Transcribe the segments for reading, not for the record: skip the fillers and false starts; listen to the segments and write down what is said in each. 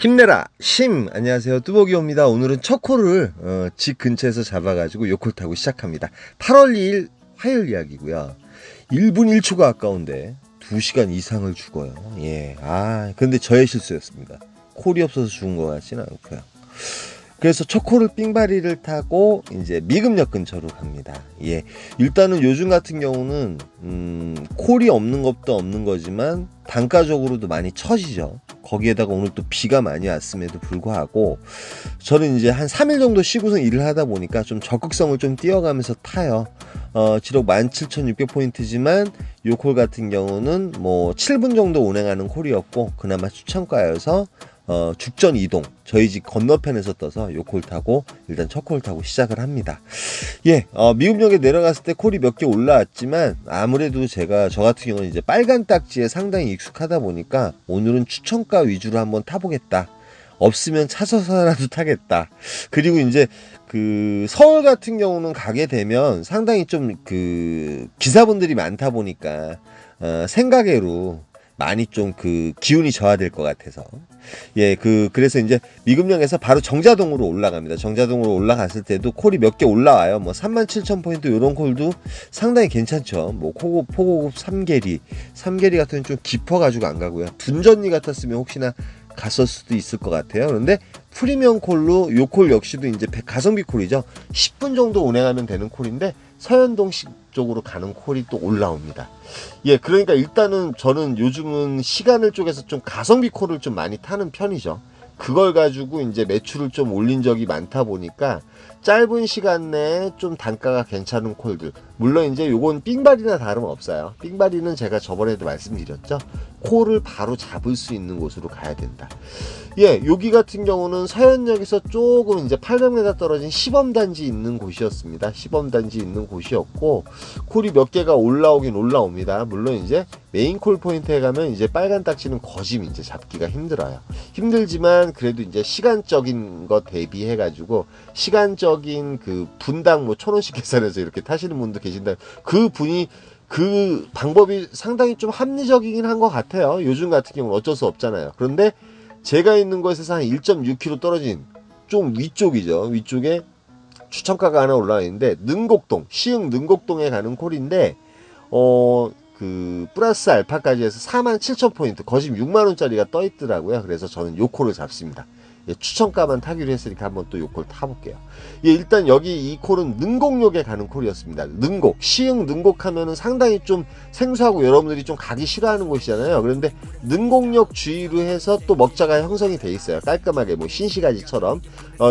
힘내라 심. 안녕하세요, 뚜벅이옵니다. 오늘은 첫 콜을 집 근처에서 잡아가지고 요 콜 타고 시작합니다. 8월 2일 화요일 이야기고요. 1분 1초가 아까운데 2시간 이상을 죽어요. 예, 근데 저의 실수였습니다. 콜이 없어서 죽은 것 같지는 않고요. 그래서 첫 콜을 삥바리를 타고 이제 미금역 근처로 갑니다. 예, 일단은 요즘 같은 경우는 콜이 없는 것도 없는 거지만 단가적으로도 많이 처지죠. 거기에다가 오늘 또 비가 많이 왔음에도 불구하고 저는 이제 한 3일 정도 쉬고서 일을 하다 보니까 좀 적극성을 좀 띄어가면서 타요. 지록 17,600포인트지만 요 콜 같은 경우는 뭐 7분 정도 운행하는 콜이었고 그나마 추천가여서 죽전 이동 저희 집 건너편에서 떠서 요 콜 타고 일단 첫 콜 타고 시작을 합니다. 예, 미금역에 내려갔을 때 콜이 몇 개 올라왔지만 아무래도 제가 저 같은 경우는 이제 빨간 딱지에 상당히 익숙하다 보니까 오늘은 추천가 위주로 한번 타보겠다. 없으면 찾아서라도 타겠다. 그리고 이제 그 서울 같은 경우는 가게 되면 상당히 좀 그 기사분들이 많다 보니까 생가게로 많이 좀 그 기운이 저하될 것 같아서 예, 그래서 이제 미금역에서 바로 정자동으로 올라갑니다. 정자동으로 올라갔을 때도 콜이 몇 개 올라와요. 뭐 37,000포인트 요런 콜도 상당히 괜찮죠. 뭐 포고급 3계리 같은 경우는 좀 깊어가지고 안 가고요. 둔전리 같았으면 혹시나 갔을 수도 있을 것 같아요. 그런데 프리미엄 콜로 요 콜 역시도 이제 가성비 콜이죠. 10분 정도 운행하면 되는 콜인데 서현동 쪽으로 가는 콜이 또 올라옵니다. 예, 그러니까 일단은 저는 요즘은 시간을 쪼개서 좀 가성비 콜을 좀 많이 타는 편이죠. 그걸 가지고 이제 매출을 좀 올린 적이 많다 보니까 짧은 시간 내에 좀 단가가 괜찮은 콜들, 물론 이제 요건 삥바리나 다름없어요. 삥바리는 제가 저번에도 말씀드렸죠. 콜을 바로 잡을 수 있는 곳으로 가야 된다. 예, 여기 같은 경우는 서현역에서 조금 이제 800m 떨어진 시범단지 있는 곳이었습니다. 시범단지 있는 곳이었고 콜이 몇 개가 올라오긴 올라옵니다. 물론 이제 메인 콜 포인트에 가면 이제 빨간 딱지는 거짐 이제 잡기가 힘들어요. 힘들지만 그래도 이제 시간적인 것 대비해 가지고 시간적인 그 분당 뭐 1,000원씩 계산해서 이렇게 타시는 분도 계신다. 그 분이 그 방법이 상당히 좀 합리적이긴 한 것 같아요. 요즘 같은 경우는 어쩔 수 없잖아요. 그런데 제가 있는 곳에서 한 1.6km 떨어진 좀 위쪽이죠. 위쪽에 추천가가 하나 올라와 있는데 능곡동, 시흥 능곡동에 가는 콜인데 그 플러스 알파까지 해서 47,000포인트 거짓 6만원짜리가 떠 있더라고요. 그래서 저는 요 콜을 잡습니다. 예, 추천가만 타기로 했으니까 한번 또 요 콜 타볼게요. 예, 일단 여기 이 콜은 능곡역에 가는 콜이었습니다. 능곡, 시흥 능곡 하면은 상당히 좀 생소하고 여러분들이 좀 가기 싫어하는 곳이잖아요. 그런데 능곡역 주위로 해서 또 먹자가 형성이 돼 있어요. 깔끔하게 뭐 신시가지처럼.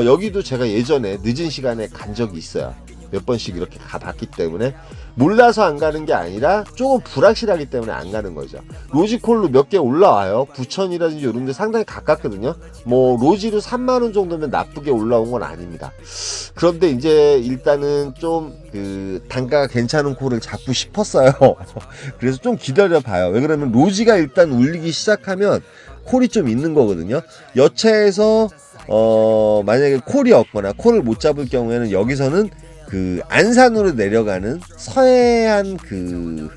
여기도 제가 예전에 늦은 시간에 간 적이 있어요. 몇 번씩 이렇게 가봤기 때문에 몰라서 안 가는 게 아니라 조금 불확실하기 때문에 안 가는 거죠. 로지콜로 몇 개 올라와요. 부천이라든지 이런 데 상당히 가깝거든요. 뭐 로지로 3만원 정도면 나쁘게 올라온 건 아닙니다. 그런데 이제 일단은 좀 그 단가가 괜찮은 콜을 잡고 싶었어요. 그래서 좀 기다려 봐요. 왜 그러면 로지가 일단 울리기 시작하면 콜이 좀 있는 거거든요. 여차에서 만약에 콜이 없거나 콜을 못 잡을 경우에는 여기서는 그 안산으로 내려가는 서해안 그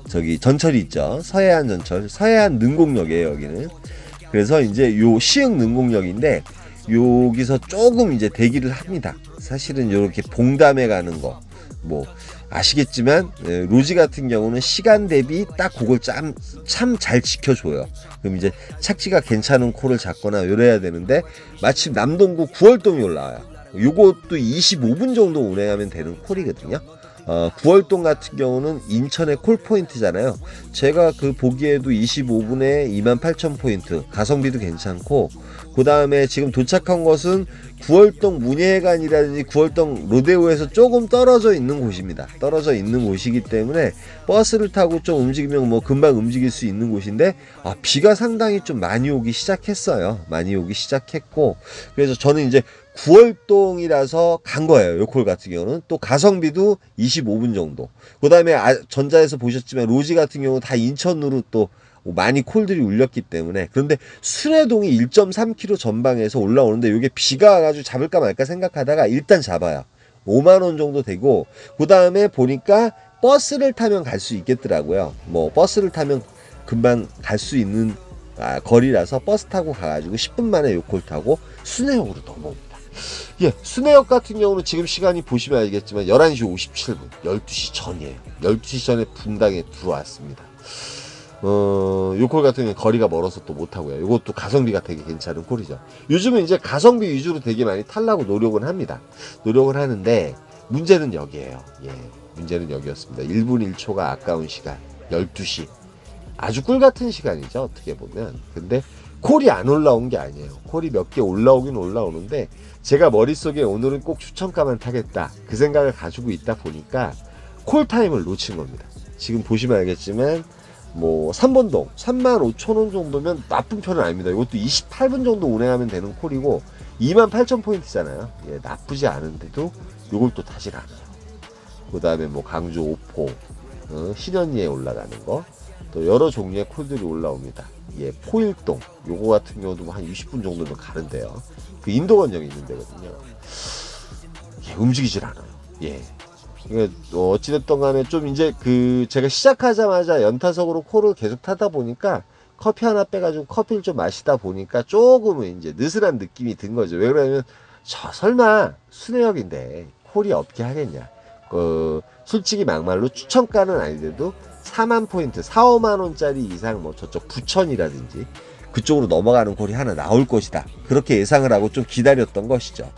저기 전철이 있죠. 서해안 전철, 서해안 능곡역이에요 여기는. 그래서 이제 요 시흥 능곡역인데 여기서 조금 이제 대기를 합니다. 사실은 요렇게 봉담에 가는 거 뭐 아시겠지만 로지 같은 경우는 시간 대비 딱 그걸 참 잘 지켜줘요. 그럼 이제 착지가 괜찮은 콜을 잡거나 요래야 되는데 마침 남동구 구월동이 올라와요. 요것도 25분 정도 운행하면 되는 콜이거든요. 구월동 같은 경우는 인천의 콜포인트잖아요. 제가 그 보기에도 25분에 28,000포인트 가성비도 괜찮고 그 다음에 지금 도착한 것은 구월동 문예회관이라든지 구월동 로데오에서 조금 떨어져 있는 곳입니다. 떨어져 있는 곳이기 때문에 버스를 타고 좀 움직이면 뭐 금방 움직일 수 있는 곳인데 비가 상당히 좀 많이 오기 시작했어요. 많이 오기 시작했고 그래서 저는 이제 구월동이라서 간 거예요. 요 콜 같은 경우는 또 가성비도 25분 정도. 그 다음에 전자에서 보셨지만 로지 같은 경우 다 인천으로 또 많이 콜들이 울렸기 때문에. 그런데 수레동이 1.3km 전방에서 올라오는데 이게 비가 와가지고 잡을까 말까 생각하다가 일단 잡아요. 5만원 정도 되고 그 다음에 보니까 버스를 타면 갈 수 있겠더라고요. 뭐 버스를 타면 금방 갈 수 있는 거리라서 버스 타고 가가지고 10분 만에 요콜 타고 순회역으로 넘어옵니다. 예, 순회역 같은 경우는 지금 시간이 보시면 알겠지만 11시 57분, 12시 전이에요. 12시 전에 분당에 들어왔습니다. 요콜 같은 경우는 거리가 멀어서 또 못하고요. 이것도 가성비가 되게 괜찮은 콜이죠. 요즘은 이제 가성비 위주로 되게 많이 타려고 노력은 합니다. 노력을 하는데 문제는 여기에요. 예, 문제는 여기였습니다. 1분 1초가 아까운 시간, 12시. 아주 꿀 같은 시간이죠, 어떻게 보면. 근데 콜이 안 올라온 게 아니에요. 콜이 몇 개 올라오긴 올라오는데 제가 머릿속에 오늘은 꼭 추천가만 타겠다 그 생각을 가지고 있다 보니까 콜타임을 놓친 겁니다. 지금 보시면 알겠지만 뭐 3번동 35,000원 정도면 나쁜 편은 아닙니다. 이것도 28분 정도 운행하면 되는 콜이고 28,000포인트잖아요. 예, 나쁘지 않은데도 요걸 또 타질 않아요. 그 다음에 뭐 강주 오포, 신현리에 올라가는 거, 또 여러 종류의 콜들이 올라옵니다. 예, 포일동 요거 같은 경우도 한 20분 정도면 가는데요. 그 인도건역이 있는 데거든요. 예, 움직이질 않아요. 예. 어찌됐든 간에 좀 이제 제가 시작하자마자 연타석으로 콜을 계속 타다 보니까 커피 하나 빼가지고 커피를 좀 마시다 보니까 조금은 이제 느슨한 느낌이 든 거죠. 왜 그러냐면 설마 순회역인데 콜이 없게 하겠냐. 솔직히 막말로 추천가는 아니더라도 4만 포인트, 4, 5만 원짜리 이상 뭐 저쪽 부천이라든지 그쪽으로 넘어가는 콜이 하나 나올 것이다. 그렇게 예상을 하고 좀 기다렸던 것이죠.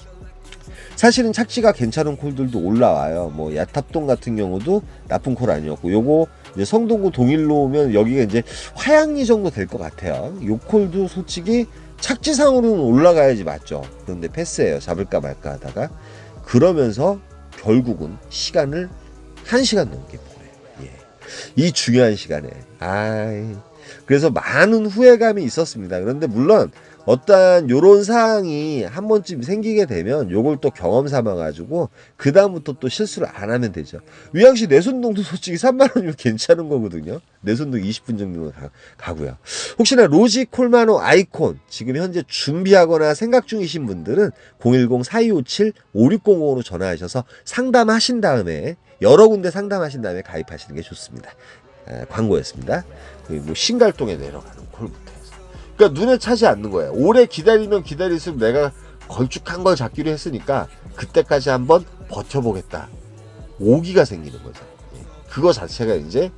사실은 착지가 괜찮은 콜들도 올라와요. 뭐 야탑동 같은 경우도 나쁜 콜 아니었고, 요거 이제 성동구 동일로 오면 여기가 이제 화양리 정도 될 것 같아요. 요 콜도 솔직히 착지상으로는 올라가야지 맞죠. 그런데 패스해요. 잡을까 말까 하다가. 그러면서 결국은 시간을 1시간 넘게 보내요. 예. 이 중요한 시간에. 그래서 많은 후회감이 있었습니다. 그런데 물론 어떠한 요런 사항이 한 번쯤 생기게 되면 요걸 또 경험 삼아 가지고 그 다음부터 또 실수를 안 하면 되죠. 위양시 내손동도 솔직히 3만원이면 괜찮은 거거든요. 내손동 20분 정도면 가고요. 혹시나 로지 콜마노 아이콘 지금 현재 준비하거나 생각 중이신 분들은 010-4257-5600으로 전화하셔서 상담하신 다음에 여러 군데 상담하신 다음에 가입하시는 게 좋습니다. 광고였습니다. 뭐 신갈동에 내려가는 콜부터 해서. 그러니까 눈에 차지 않는 거예요. 오래 기다리면 기다릴수록 내가 걸쭉한 걸 잡기로 했으니까 그때까지 한번 버텨보겠다. 오기가 생기는 거죠. 그거 자체가 이제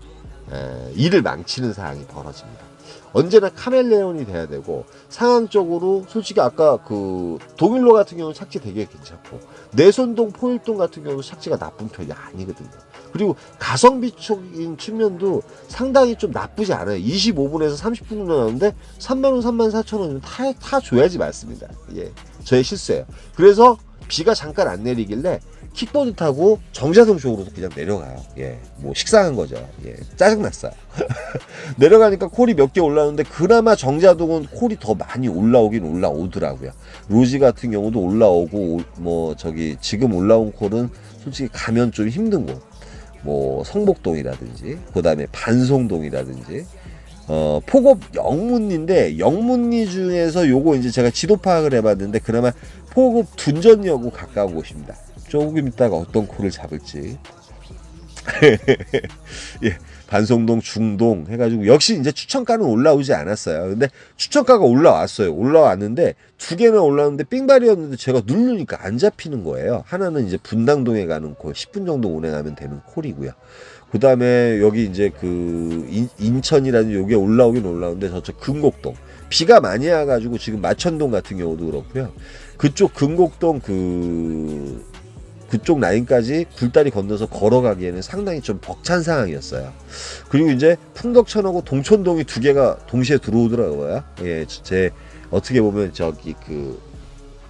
일을 망치는 상황이 벌어집니다. 언제나 카멜레온이 돼야 되고 상황적으로 솔직히 아까 동일로 같은 경우는 착지 되게 괜찮고 내손동 포일동 같은 경우는 착지가 나쁜 편이 아니거든요. 그리고 가성비적인 측면도 상당히 좀 나쁘지 않아요. 25분에서 30분 정도 나오는데 3만원 34,000원 타줘야지 맞습니다. 예, 저의 실수예요. 그래서 비가 잠깐 안 내리길래 킥보드 타고 정자동 쪽으로 그냥 내려가요. 예, 뭐 식상한 거죠. 예, 짜증났어요. 내려가니까 콜이 몇 개 올라오는데 그나마 정자동은 콜이 더 많이 올라오긴 올라오더라고요. 로지 같은 경우도 올라오고 뭐 지금 올라온 콜은 솔직히 가면 좀 힘든 곳. 뭐 성복동이라든지 그 다음에 반송동이라든지 폭업 영문리인데 영문리 중에서 요거 이제 제가 지도 파악을 해봤는데 그나마 폭업 둔전역하고 가까운 곳입니다. 조금 있다가 어떤 콜을 잡을지. 예, 반송동 중동 해가지고 역시 이제 추천가는 올라오지 않았어요. 근데 추천가가 올라왔어요. 올라왔는데 두 개는 올라왔는데 삥발이었는데 제가 누르니까 안 잡히는 거예요. 하나는 이제 분당동에 가는 콜 10분 정도 운행하면 되는 콜이고요. 그 다음에 여기 이제 인천이라는 요게 올라오긴 올라오는데 저쪽 금곡동 비가 많이 와가지고 지금 마천동 같은 경우도 그렇고요. 그쪽 금곡동 그쪽 라인까지 굴다리 건너서 걸어가기에는 상당히 좀 벅찬 상황이었어요. 그리고 이제 풍덕천하고 동촌동이 두 개가 동시에 들어오더라고요. 예, 제 어떻게 보면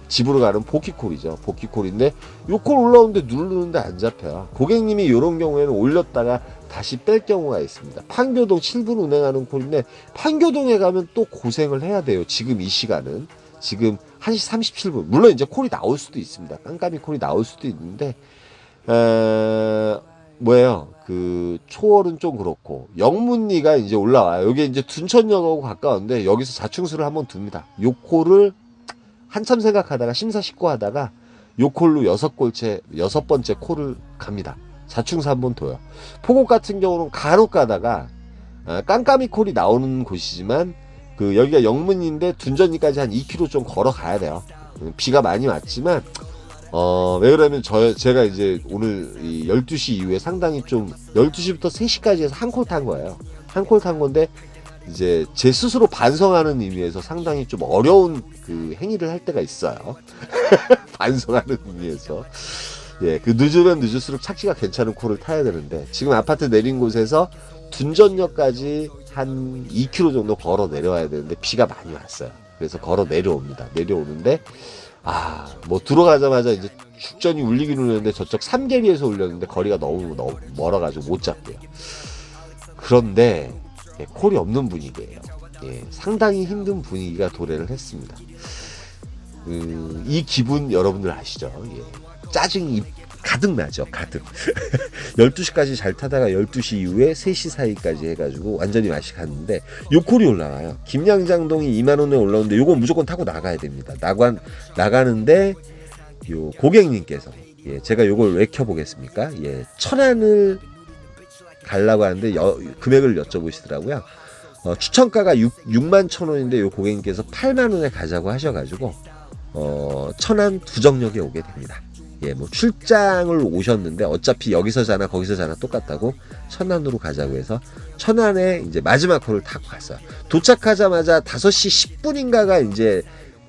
집으로 가는 복귀콜이죠. 복귀콜인데 요 콜 올라오는데 누르는데 안 잡혀요. 고객님이 이런 경우에는 올렸다가 다시 뺄 경우가 있습니다. 판교동 7분 운행하는 콜인데 판교동에 가면 또 고생을 해야 돼요. 지금 이 시간은. 지금 1시 37분. 물론 이제 콜이 나올 수도 있습니다. 깜깜이 콜이 나올 수도 있는데, 초월은 좀 그렇고, 영문리가 이제 올라와요. 여기 이제 둔천역하고 가까운데, 여기서 자충수를 한번 둡니다. 요 콜을 한참 생각하다가, 심사숙고하다가, 요 콜로 6번째 콜을 갑니다. 자충수 한번 둬요. 포곡 같은 경우는 간혹 가다가, 깜깜이 콜이 나오는 곳이지만, 그 여기가 영문인데 둔전리까지 한 2km 좀 걸어가야 돼요. 비가 많이 왔지만 왜 그러면 제가 이제 오늘 이 12시 이후에 상당히 좀 12시부터 3시까지 해서 한 콜 탄 거예요. 한 콜 탄 건데 이제 제 스스로 반성하는 의미에서 상당히 좀 어려운 그 행위를 할 때가 있어요. 반성하는 의미에서. 예, 그 늦으면 늦을수록 착지가 괜찮은 콜을 타야 되는데 지금 아파트 내린 곳에서 둔전역까지 한 2km 정도 걸어 내려와야 되는데 비가 많이 왔어요. 그래서 걸어 내려옵니다. 내려오는데 뭐 들어가자마자 이제 축전이 울리긴 울렸는데 저쪽 삼계리에서 울렸는데 거리가 너무 멀어가지고 못 잡고요. 그런데 콜이 없는 분위기예요. 예, 상당히 힘든 분위기가 도래를 했습니다. 이 기분 여러분들 아시죠? 예, 짜증이 가득 나죠. 가득. 12시까지 잘 타다가 12시 이후에 3시 사이까지 해가지고 완전히 맛이 갔는데 요 콜이 올라와요. 김양장동이 2만원에 올라오는데 요건 무조건 타고 나가야 됩니다. 나가는데 요 고객님께서 제가 요걸 왜 켜보겠습니까? 천안을 가려고 하는데 금액을 여쭤보시더라고요. 추천가가 6만 1,000원인데 요 고객님께서 8만 원에 가자고 하셔가지고 천안 두정역에 오게 됩니다. 뭐 출장을 오셨는데 어차피 여기서 자나 거기서 자나 똑같다고 천안으로 가자고 해서 천안에 이제 마지막 콜을 타고 갔어요. 도착하자마자 5시 10분인가가 이제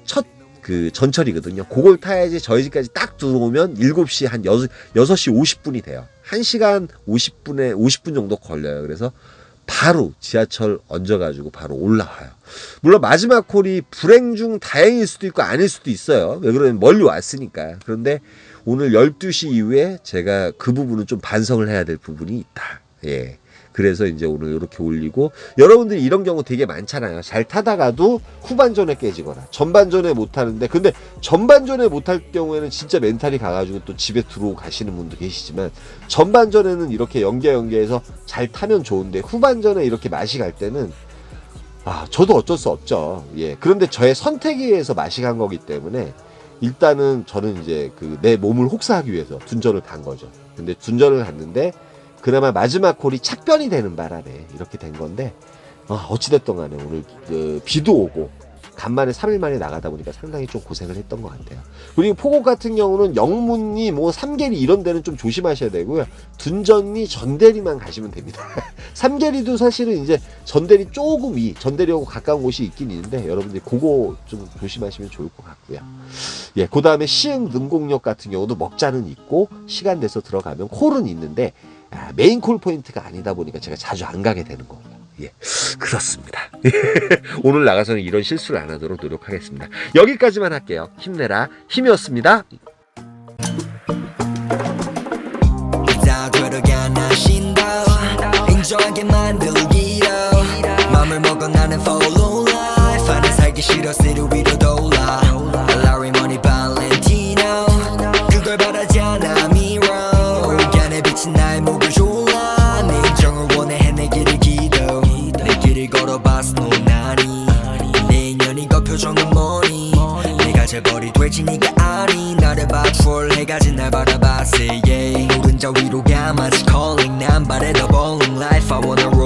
첫 그 전철이거든요. 그걸 타야지 저희 집까지 딱 들어오면 7시 한 6시 50분이 돼요. 1시간 50분 정도 걸려요. 그래서 바로 지하철 얹어가지고 바로 올라와요. 물론 마지막 콜이 불행 중 다행일 수도 있고 아닐 수도 있어요. 왜 그러면 멀리 왔으니까. 그런데 오늘 12시 이후에 제가 그 부분은 좀 반성을 해야 될 부분이 있다. 예. 그래서 이제 오늘 이렇게 올리고 여러분들이 이런 경우 되게 많잖아요. 잘 타다가도 후반전에 깨지거나 전반전에 못 타는데 근데 전반전에 못 탈 경우에는 진짜 멘탈이 가가지고 또 집에 들어오고 가시는 분도 계시지만 전반전에는 이렇게 연계해서 잘 타면 좋은데 후반전에 이렇게 맛이 갈 때는 저도 어쩔 수 없죠. 예. 그런데 저의 선택에 의해서 맛이 간 거기 때문에 일단은 저는 이제 내 몸을 혹사하기 위해서 둔전을 간 거죠. 근데 둔전을 갔는데 그나마 마지막 콜이 착변이 되는 바람에 이렇게 된 건데 어찌됐든 간에 오늘 비도 오고 간만에 3일 만에 나가다 보니까 상당히 좀 고생을 했던 것 같아요. 그리고 포곡 같은 경우는 영문리 뭐 삼계리 이런 데는 좀 조심하셔야 되고요. 둔전리 전대리만 가시면 됩니다. 삼계리도 사실은 이제 전대리 조금 전대리하고 가까운 곳이 있긴 있는데 여러분들이 그거 좀 조심하시면 좋을 것 같고요. 예, 그 다음에 시흥 능곡역 같은 경우도 먹자는 있고 시간 돼서 들어가면 콜은 있는데 메인 콜 포인트가 아니다 보니까 제가 자주 안 가게 되는 거예요. 예, 그렇습니다. 오늘 나가서는 이런 실수를 안 하도록 노력하겠습니다. 여기까지만 할게요. 힘내라. 힘이었습니다. 인정하게 만들기로 맘을 먹어 나는 follow life 하는 살기 싫어 시를 위로 돌아 Larry Money Valentino 그걸 바라지 않아 mirror 웃간에 비친 나의 목을 졸라 내 인정을 원해 해내기를 기도 내 길을 걸어봤어 나니 내 인연이 그 표정은 뭐니 내가 재벌이 될지 네가 아니 나를 봐 troll 해가지 날 바라봤어 yeah 오른자 위로 가 마치 calling 난 바래 더 bowling life I wanna